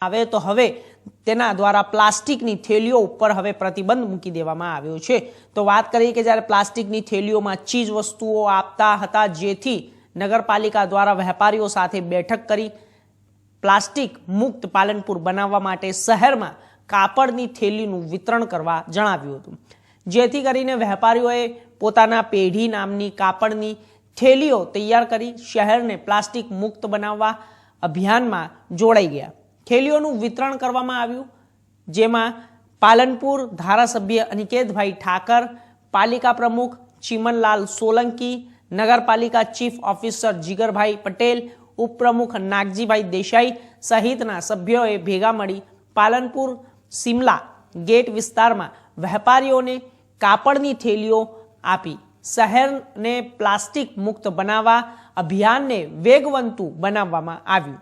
આવે તો હવે તેના દ્વારા પ્લાસ્ટિકની થેલીઓ ઉપર હવે પ્રતિબંધ મૂકી દેવામાં આવ્યો છે। તો વાત કરીએ કે જ્યારે પ્લાસ્ટિકની થેલીઓમાં ચીજ વસ્તુઓ આપતા હતા, જેથી નગરપાલિકા દ્વારા વેપારીઓ સાથે બેઠક કરી પ્લાસ્ટિક મુક્ત પાલનપુર બનાવવા માટે શહેરમાં કાપડની થેલીનું વિતરણ કરવા જણાવ્યું હતું, જેથી કરીને વેપારીઓએ પોતાના પેઢી નામની કાપડની થેલીઓ તૈયાર કરી શહેરને પ્લાસ્ટિક મુક્ત બનાવવા અભિયાનમાં જોડાઈ ગયા। થેલીઓનું વિતરણ કરવામાં આવ્યું, જેમાં પાલનપુર ધારાસભ્ય અનિકેતભાઈ ઠાકર, પાલિકા પ્રમુખ ચિમનલાલ સોલંકી, નગરપાલિકા ચીફ ઓફિસર જીગરભાઈ પટેલ, ઉપપ્રમુખ નાગજીભાઈ દેસાઈ સહિતના સભ્યોએ ભેગા મળી પાલનપુર સિમલા ગેટ વિસ્તારમાં વેપારીઓને કાપડની થેલીઓ આપી શહેરને પ્લાસ્ટિક મુક્ત બનાવવા અભિયાનને વેગવંતુ બનાવવામાં આવ્યું।